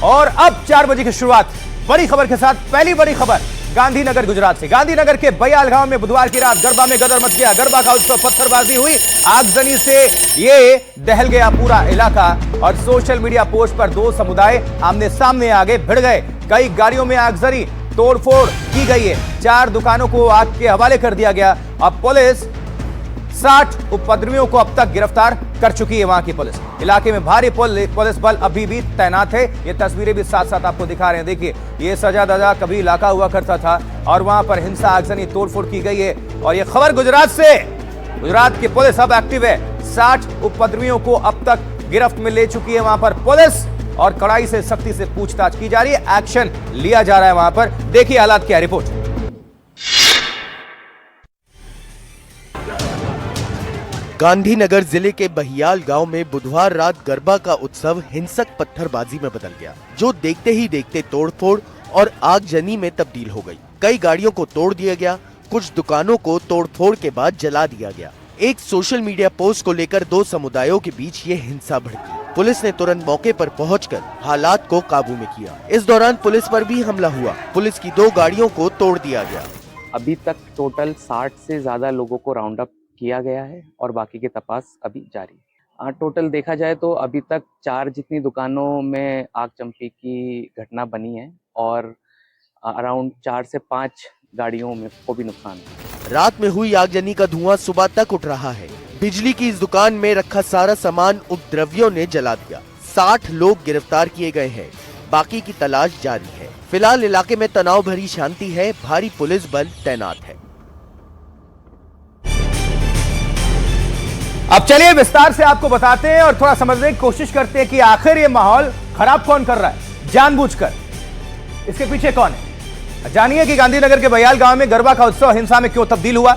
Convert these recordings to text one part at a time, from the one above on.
और अब 4 बजे की शुरुआत बड़ी खबर के साथ। पहली बड़ी खबर गांधीनगर गुजरात से। गांधीनगर के बयाल गांव में बुधवार की रात गरबा में गदर मच गया। गरबा का उत्सव, पत्थरबाजी हुई, आगजनी से ये दहल गया पूरा इलाका और सोशल मीडिया पोस्ट पर दो समुदाय आमने सामने आगे भिड़ गए। कई गाड़ियों में आगजनी, तोड़फोड़ की गई है। 4 दुकानों को आग के हवाले कर दिया गया। अब पुलिस 60 उपद्रवियों को अब तक गिरफ्तार कर चुकी है। वहां की पुलिस इलाके में भारी पुलिस बल अभी भी तैनात है। ये तस्वीरें भी साथ साथ आपको दिखा रहे हैं। देखिए, ये सजा दजा कभी इलाका हुआ करता था और वहां पर हिंसा, आगजनी, तोड़फोड़ की गई है। और ये खबर गुजरात से। गुजरात की पुलिस अब एक्टिव है। 60 उपद्रवियों को अब तक गिरफ्त में ले चुकी है वहां पर पुलिस और कड़ाई से, सख्ती से पूछताछ की जा रही है। एक्शन लिया जा रहा है वहां पर। देखिए हालात क्या, रिपोर्ट। गांधीनगर जिले के बहियाल गांव में बुधवार रात गरबा का उत्सव हिंसक पत्थरबाजी में बदल गया, जो देखते ही देखते तोड़फोड़ और आगजनी में तब्दील हो गई। कई गाड़ियों को तोड़ दिया गया, कुछ दुकानों को तोड़फोड़ के बाद जला दिया गया। एक सोशल मीडिया पोस्ट को लेकर दो समुदायों के बीच ये हिंसा भड़की। पुलिस ने तुरंत मौके पर पहुंचकर हालात को काबू में किया। इस दौरान पुलिस पर भी हमला हुआ। पुलिस की 2 गाड़ियों को तोड़ दिया गया। अभी तक टोटल 60 से ज्यादा लोगों को राउंड अप किया गया है और बाकी की तपास अभी जारी है। टोटल देखा जाए तो अभी तक 4 जितनी दुकानों में आगजनी की घटना बनी है और अराउंड 4 से 5 गाड़ियों में को भी नुकसान है। रात में हुई आगजनी का धुआं सुबह तक उठ रहा है। बिजली की इस दुकान में रखा सारा सामान उपद्रवियों ने जला दिया। 60 लोग गिरफ्तार किए गए हैं, बाकी की तलाश जारी है। फिलहाल इलाके में तनाव भरी शांति है। भारी पुलिस बल तैनात है। अब चलिए विस्तार से आपको बताते हैं और थोड़ा समझने की कोशिश करते हैं कि आखिर ये माहौल खराब कौन कर रहा है, जानबूझकर। इसके पीछे कौन है, जानिए कि गांधीनगर के बयाल गांव में गरबा का उत्सव हिंसा में क्यों तब्दील हुआ।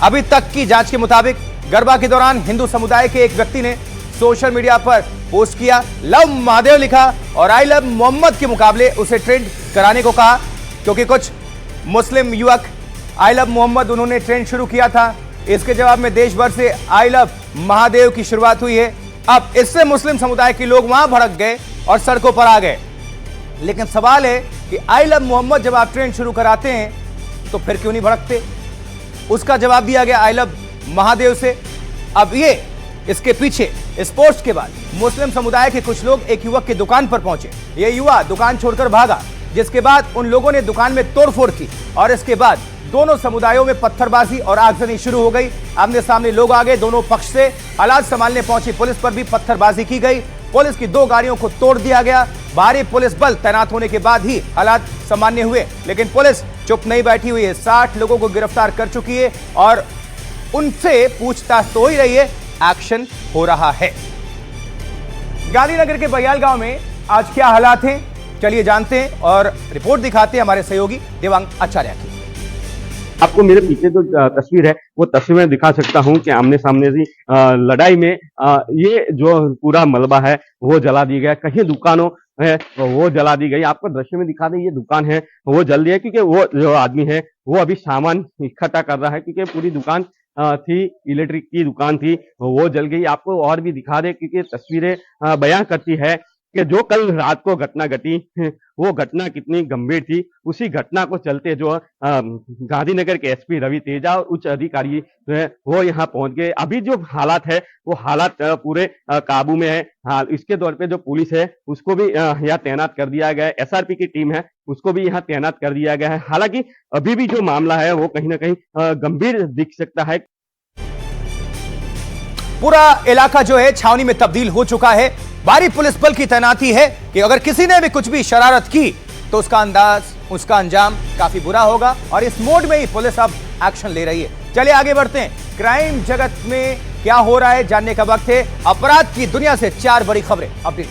अभी तक की जांच के मुताबिक गरबा के दौरान हिंदू समुदाय के एक व्यक्ति ने सोशल मीडिया पर पोस्ट किया, लव महादेव लिखा और आई लव मोहम्मद के मुकाबले उसे ट्रेंड कराने को कहा, क्योंकि कुछ मुस्लिम युवक आई लव मोहम्मद उन्होंने ट्रेंड शुरू किया था। इसके जवाब में देश भर से आई लव महादेव की शुरुआत हुई है। अब इससे मुस्लिम समुदाय के लोग वहां भड़क गए और सड़कों पर आ गए। लेकिन सवाल है कि आई लव मोहम्मद जब आप ट्रेंड शुरू कराते हैं तो फिर क्यों नहीं भड़कते। उसका जवाब दिया गया आई लव महादेव से। अब ये इसके पीछे इस पोस्ट के बाद मुस्लिम समुदाय के कुछ लोग एक युवक की दुकान पर पहुंचे। यह युवा दुकान छोड़कर भागा, जिसके बाद उन लोगों ने दुकान में तोड़फोड़ की और इसके बाद दोनों समुदायों में पत्थरबाजी और आगजनी शुरू हो गई। आमने सामने लोग आ गए। दोनों पक्ष से हालात संभालने पहुंची पुलिस पर भी पत्थरबाजी की गई। पुलिस की 2 गाड़ियों को तोड़ दिया गया। भारी पुलिस बल तैनात होने के बाद ही हालात सामान्य हुए, लेकिन पुलिस चुप नहीं बैठी हुई है। 60 लोगों को गिरफ्तार कर चुकी है और उनसे पूछताछ तो हो ही रही है, एक्शन हो रहा है। गांधीनगर के बयाल गांव में आज क्या हालात हैं, चलिए जानते हैं और रिपोर्ट दिखाते हैं हमारे सहयोगी देवांग आचार्य की। आपको मेरे पीछे जो तस्वीर है वो तस्वीर में दिखा सकता हूं कि आमने सामने की लड़ाई में ये जो पूरा मलबा है वो जला दिया गया। कहीं दुकानों है वो जला दी गई। आपको दृश्य में दिखा दें, ये दुकान है वो जल दिया क्योंकि वो जो आदमी है वो अभी सामान इकट्ठा कर रहा है, क्योंकि पूरी दुकान थी, इलेक्ट्रिक की दुकान थी, वो जल गई। आपको और भी दिखा दे क्योंकि तस्वीरें बयां करती है कि जो कल रात को घटना घटी वो घटना कितनी गंभीर थी। उसी घटना को चलते जो गांधीनगर के एसपी रवि तेजा और उच्च अधिकारी जो है वो यहाँ पहुंच गए। अभी जो हालात है वो हालात पूरे काबू में है। हाँ, इसके दौर पे जो पुलिस है उसको भी यहाँ तैनात कर दिया गया है। एसआरपी की टीम है उसको भी यहाँ तैनात कर दिया गया है। हालांकि अभी भी जो मामला है वो कहीं ना कहीं गंभीर दिख सकता है। पूरा इलाका जो है छावनी में तब्दील हो चुका है। भारी पुलिस बल की तैनाती है कि अगर किसी ने भी कुछ भी शरारत की तो उसका अंदाज, उसका अंजाम काफी बुरा होगा और इस मोड में ही पुलिस अब एक्शन ले रही है। चलिए आगे बढ़ते हैं। क्राइम जगत में क्या हो रहा है जानने का वक्त है। अपराध की दुनिया से 4 बड़ी खबरें अपडेट।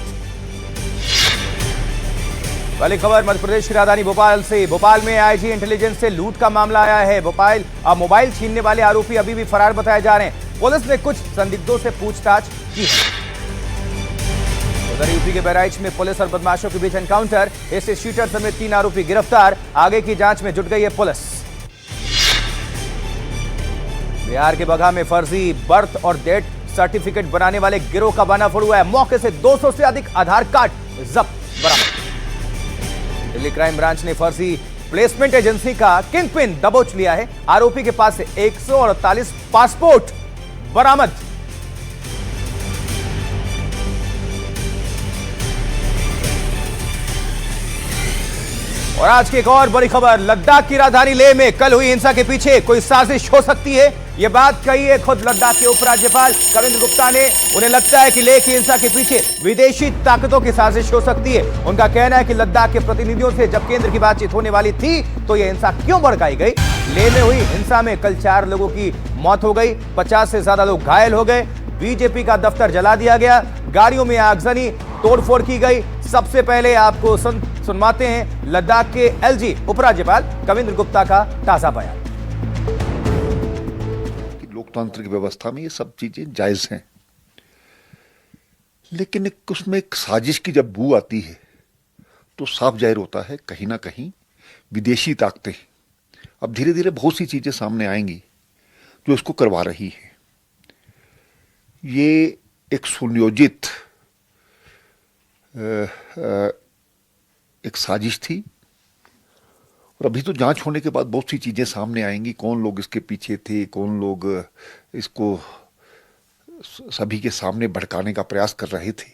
पहली खबर मध्य प्रदेश की राजधानी भोपाल से। भोपाल में आईजी इंटेलिजेंस से लूट का मामला आया है। भोपाल मोबाइल छीनने वाले आरोपी अभी भी फरार बताए जा रहे हैं। पुलिस ने कुछ संदिग्धों से पूछताछ की है। उधर यूपी के बहराइच में पुलिस और बदमाशों के बीच एनकाउंटर, इससे शूटर समेत 3 आरोपी गिरफ्तार। आगे की जांच में जुट गई है पुलिस। बिहार के बगहा में फर्जी बर्थ और डेथ सर्टिफिकेट बनाने वाले गिरोह का बना हुआ है। मौके से 200 से अधिक आधार कार्ड जब्त बरामद। दिल्ली क्राइम ब्रांच ने फर्जी प्लेसमेंट एजेंसी का किंगपिन दबोच लिया है। आरोपी के पास से 148 पासपोर्ट बरामद। और आज की एक और बड़ी खबर, लद्दाख की राजधानी लेह में कल हुई हिंसा के पीछे कोई साजिश हो सकती है। यह बात कही है खुद लद्दाख के उपराज्यपाल कविंद्र गुप्ता ने। उन्हें लगता है कि लेह की हिंसा के पीछे विदेशी ताकतों की साजिश हो सकती है। उनका कहना है कि लद्दाख के प्रतिनिधियों से जब केंद्र की बातचीत होने वाली थी तो यह हिंसा क्यों भड़काई गई। लेह में हुई हिंसा में कल 4 लोगों की मौत हो गई, 50 से ज्यादा लोग घायल हो गए। बीजेपी का दफ्तर जला दिया गया, गाड़ियों में आगजनी, तोड़फोड़ की गई। सबसे पहले आपको सुनवाते हैं लद्दाख के एलजी उपराज्यपाल कविंद्र गुप्ता का ताजा बयान। लोकतांत्रिक व्यवस्था में ये सब चीजें जायज हैं, लेकिन उसमें एक साजिश की जब बू आती है तो साफ जाहिर होता है कहीं ना कहीं विदेशी ताकतें अब धीरे धीरे बहुत सी चीजें सामने आएंगी जो इसको करवा रही है। ये एक सुनियोजित एक साजिश थी और अभी तो जांच होने के बाद बहुत सी चीजें सामने आएंगी, कौन लोग इसके पीछे थे, कौन लोग इसको सभी के सामने भड़काने का प्रयास कर रहे थे।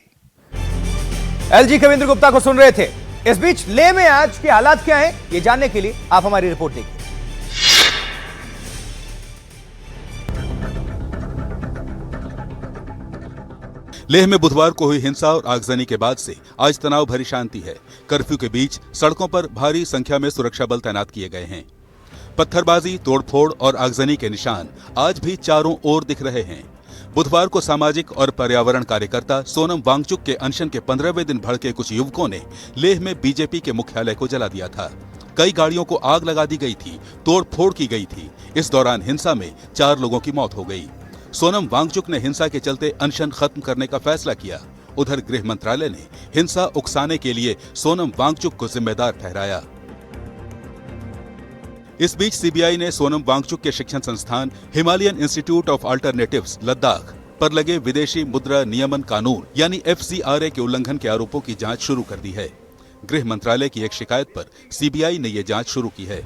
एलजी कविंद्र गुप्ता को सुन रहे थे। इस बीच लेह में आज के हालात क्या हैं, ये जानने के लिए आप हमारी रिपोर्ट देखिए। लेह में बुधवार को हुई हिंसा और आगजनी के बाद से आज तनाव भरी शांति है। कर्फ्यू के बीच सड़कों पर भारी संख्या में सुरक्षा बल तैनात किए गए हैं। पत्थरबाजी, तोड़फोड़ और आगजनी के निशान आज भी चारों ओर दिख रहे हैं। बुधवार को सामाजिक और पर्यावरण कार्यकर्ता सोनम वांगचुक के अनशन के 15वें दिन भड़के कुछ युवकों ने लेह में बीजेपी के मुख्यालय को जला दिया था। कई गाड़ियों को आग लगा दी गई थी, तोड़फोड़ की गई थी। इस दौरान हिंसा में 4 लोगों की मौत हो गई। सोनम वांगचुक ने हिंसा के चलते अनशन खत्म करने का फैसला किया। उधर गृह मंत्रालय ने हिंसा उकसाने के लिए सोनम वांगचुक को जिम्मेदार ठहराया। इस बीच सीबीआई ने सोनम वांगचुक के शिक्षण संस्थान Himalayan institute of alternatives Ladakh पर लगे विदेशी मुद्रा नियमन कानून यानी FCRA के उल्लंघन के आरोपों की जांच शुरू कर दी है। गृह मंत्रालय की एक शिकायत पर सीबीआई ने यह जांच शुरू की है।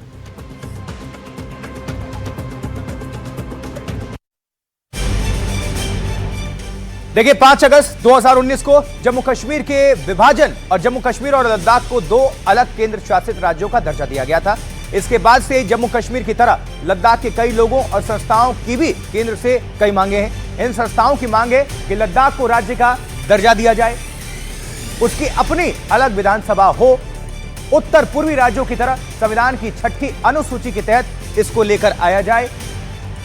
देखिए 5 अगस्त 2019 को जम्मू कश्मीर के विभाजन और जम्मू कश्मीर और लद्दाख को 2 अलग केंद्र शासित राज्यों का दर्जा दिया गया था। इसके बाद से जम्मू कश्मीर की तरह लद्दाख के कई लोगों और संस्थाओं की भी केंद्र से कई मांगे हैं। इन संस्थाओं की मांग है कि लद्दाख को राज्य का दर्जा दिया जाए, उसकी अपनी अलग विधानसभा हो, उत्तर पूर्वी राज्यों की तरह संविधान की 6ठी अनुसूची के तहत इसको लेकर आया जाए।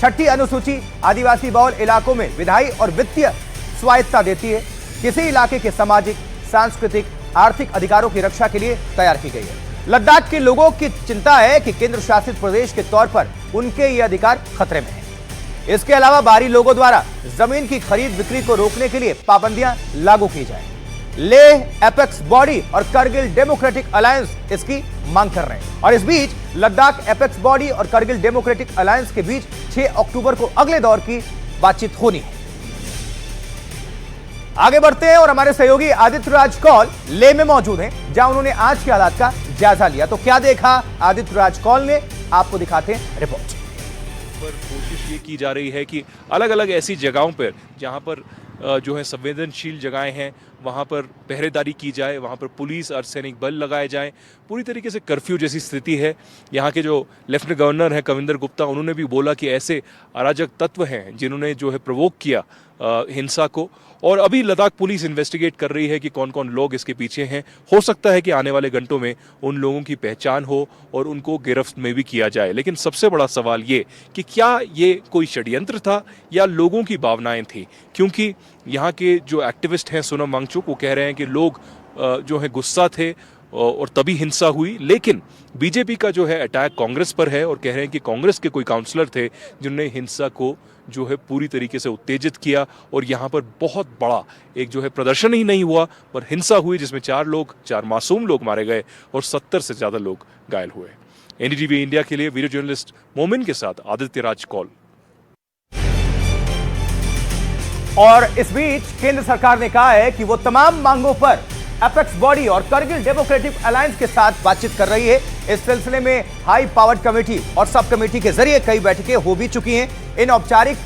6ठी अनुसूची आदिवासी बहुल इलाकों में विधायी और वित्तीय स्वायत्तता देती है। किसी इलाके के सामाजिक, सांस्कृतिक, आर्थिक अधिकारों की रक्षा के लिए तैयार की गई है। लद्दाख के लोगों की चिंता है कि केंद्र शासित प्रदेश के तौर पर उनके ये अधिकार खतरे में हैं। इसके अलावा बाहरी लोगों द्वारा जमीन की खरीद बिक्री को रोकने के लिए पाबंदियां लागू की जाए। लेह एपेक्स बॉडी और करगिल डेमोक्रेटिक अलायंस इसकी मांग कर रहे हैं। और इस बीच लद्दाख एपेक्स बॉडी और करगिल डेमोक्रेटिक अलायंस के बीच 6 अक्टूबर को अगले दौर की बातचीत होनी है। आगे बढ़ते हैं और हमारे सहयोगी आदित्य राज कौल लेह में मौजूद हैं, जहां उन्होंने आज की हालात का जायजा लिया। तो क्या देखा आदित्य राज कौल ने, आपको दिखाते हैं रिपोर्ट। पर कोशिश ये की जा रही है कि अलग अलग ऐसी जगहों पर जहां पर जो है संवेदनशील जगहें हैं वहां पर पहरेदारी की जाए, वहां पर पुलिस और सैनिक बल लगाए जाएं। पूरी तरीके से कर्फ्यू जैसी स्थिति है। यहाँ के जो लेफ्टिनेंट गवर्नर हैं कविंद्र गुप्ता, उन्होंने भी बोला कि ऐसे अराजक तत्व हैं जिन्होंने जो है प्रोवोक किया हिंसा को। और अभी लद्दाख पुलिस इन्वेस्टिगेट कर रही है कि कौन कौन लोग इसके पीछे हैं। हो सकता है कि आने वाले घंटों में उन लोगों की पहचान हो और उनको गिरफ्त में भी किया जाए। लेकिन सबसे बड़ा सवाल ये कि क्या ये कोई षड्यंत्र था या लोगों की भावनाएं थी, क्योंकि यहाँ के जो एक्टिविस्ट हैं सोनम वांगचुक, वो कह रहे हैं कि लोग जो है गुस्सा थे और तभी हिंसा हुई। लेकिन बीजेपी का जो है अटैक कांग्रेस पर है और कह रहे हैं कि कांग्रेस के कोई काउंसलर थे जिन्होंने हिंसा को जो है पूरी तरीके से उत्तेजित किया और यहाँ पर बहुत बड़ा एक जो है प्रदर्शन ही नहीं हुआ पर हिंसा हुई, जिसमें 4 मासूम लोग मारे गए और 70 से ज्यादा लोग घायल हुए। एनडीटीवी इंडिया के लिए वीडियो जर्नलिस्ट मोमिन के साथ आदित्य राज कौल। और इस बीच केंद्र सरकार ने कहा है कि वो तमाम मांगों पर एपेक्स बॉडी और करगिल डेमोक्रेटिक अलायंस के साथ बातचीत कर रही है। इस सिलसिले में हाई पावर्ड कमेटी और सब कमेटी के जरिए कई बैठकें हो भी चुकी हैं। इन औपचारिक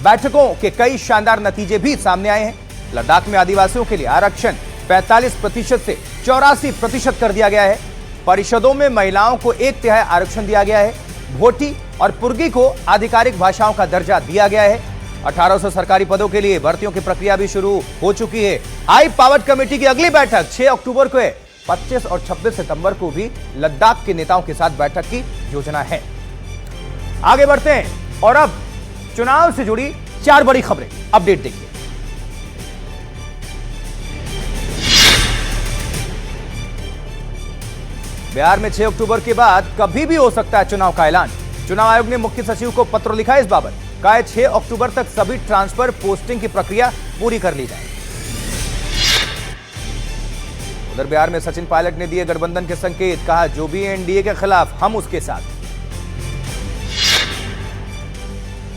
बैठकों के कई शानदार नतीजे भी सामने आए हैं। लद्दाख में आदिवासियों के लिए आरक्षण 45% से 84% कर दिया गया है। परिषदों में महिलाओं को 1/3 आरक्षण दिया गया है। भोटी और पुर्गी को आधिकारिक भाषाओं का दर्जा दिया गया है। 1800 सरकारी पदों के लिए भर्तियों की प्रक्रिया भी शुरू हो चुकी है। हाई पावर्ड कमेटी की अगली बैठक 6 अक्टूबर को है। 25 और 26 सितंबर को भी लद्दाख के नेताओं के साथ बैठक की योजना है। आगे बढ़ते हैं और अब चुनाव से जुड़ी 4 बड़ी खबरें अपडेट देखिए। बिहार में 6 अक्टूबर के बाद कभी भी हो सकता है चुनाव का ऐलान। चुनाव आयोग ने मुख्य सचिव को पत्र लिखा है इस बाबत। कहा है 6 अक्टूबर तक सभी ट्रांसफर पोस्टिंग की प्रक्रिया पूरी कर ली जाए। उधर बिहार में सचिन पायलट ने दिए गठबंधन के संकेत। कहा जो भी एनडीए के खिलाफ हम उसके साथ।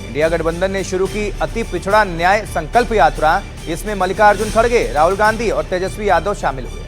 इंडिया गठबंधन ने शुरू की अति पिछड़ा न्याय संकल्प यात्रा। इसमें मल्लिकार्जुन खड़गे, राहुल गांधी और तेजस्वी यादव शामिल हुए।